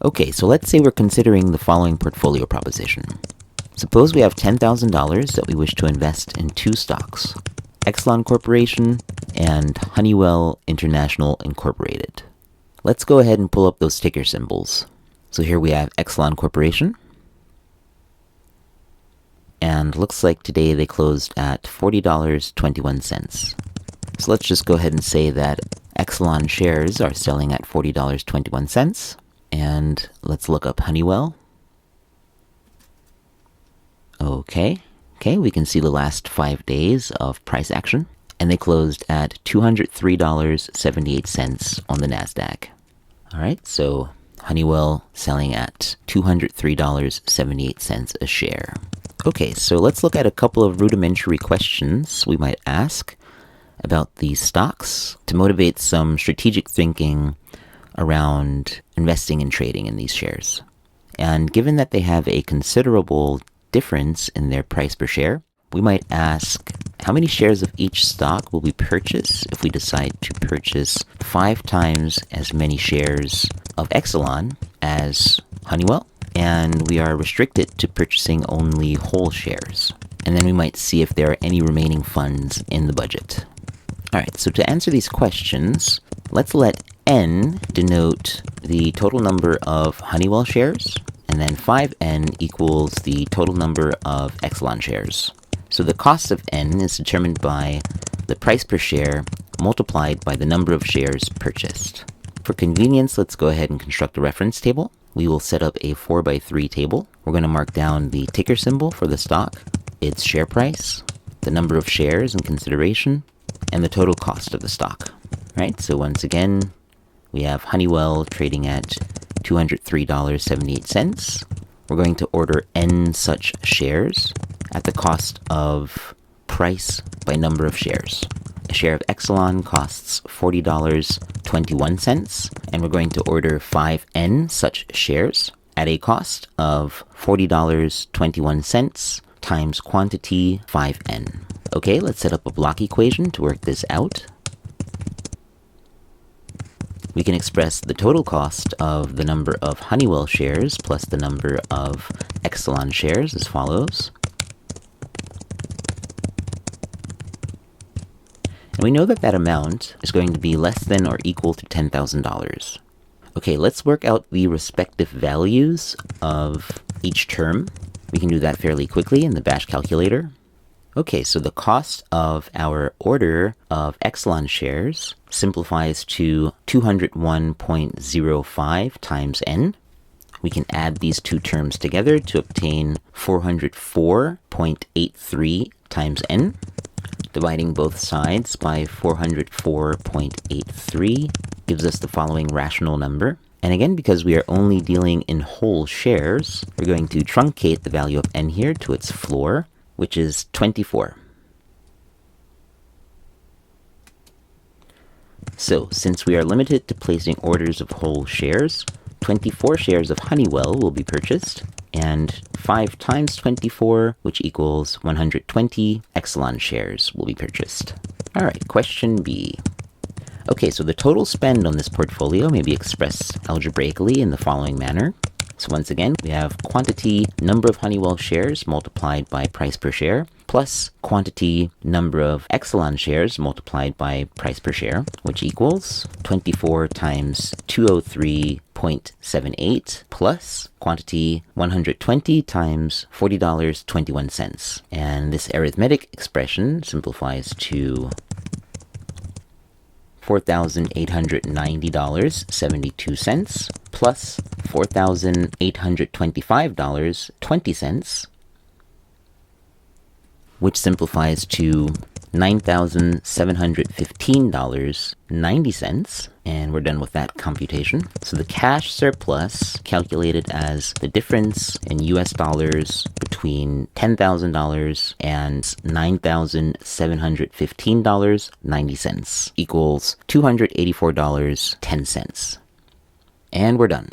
Okay, so let's say we're considering the following portfolio proposition. Suppose we have $10,000 that we wish to invest in two stocks, 𝗕cie Corporation and Honeywell International Incorporated. Let's go ahead and pull up those ticker symbols. So here we have 𝗕cie Corporation, and looks like today they closed at $40.21. So let's just go ahead and say that 𝗕cie shares are selling at $40.21. And let's look up Honeywell. Okay, we can see the last 5 days of price action, and they closed at $203.78 on the NASDAQ. All right, so Honeywell selling at $203.78 a share. Okay, so let's look at a couple of rudimentary questions we might ask about these stocks to motivate some strategic thinking around investing and trading in these shares. And given that they have a considerable difference in their price per share, we might ask how many shares of each stock will we purchase if we decide to purchase 5 times as many shares of 𝗕cie as Honeywell, and we are restricted to purchasing only whole shares. And then we might see if there are any remaining funds in the budget. All right, so to answer these questions, let's let N denote the total number of Honeywell shares, and then 5N equals the total number of 𝗕cie shares. So the cost of N is determined by the price per share multiplied by the number of shares purchased. For convenience, let's go ahead and construct a reference table. We will set up a 4x3 table. We're going to mark down the ticker symbol for the stock, its share price, the number of shares in consideration, and the total cost of the stock. Right, so once again, we have Honeywell trading at $203.78. We're going to order N such shares at the cost of price by number of shares. A share of 𝗕cie costs $40.21, and we're going to order 5N such shares at a cost of $40.21 times quantity 5N. Okay, let's set up a block equation to work this out. We can express the total cost of the number of Honeywell shares plus the number of 𝗕cie shares as follows. And we know that that amount is going to be less than or equal to $10,000. Okay, let's work out the respective values of each term. We can do that fairly quickly in the bash calculator. Okay, so the cost of our order of 𝗕cie shares simplifies to 201.05 times N. We can add these two terms together to obtain 404.83 times N. Dividing both sides by 404.83 gives us the following rational number. And again, because we are only dealing in whole shares, we're going to truncate the value of N here to its floor, which is 24. So, since we are limited to placing orders of whole shares, 24 shares of Honeywell will be purchased, and 5 times 24, which equals 120 𝗕cie shares, will be purchased. All right, question B. Okay, so the total spend on this portfolio may be expressed algebraically in the following manner. So once again, we have quantity number of Honeywell shares multiplied by price per share, plus quantity number of 𝗕cie shares multiplied by price per share, which equals 24 times 203.78 plus quantity 120 times $40.21. And this arithmetic expression simplifies to $4,890.72 plus $4,825.20, which simplifies to $9,715.90, and we're done with that computation. So the cash surplus, calculated as the difference in US dollars between $10,000 and $9,715.90, equals $284.10. And we're done.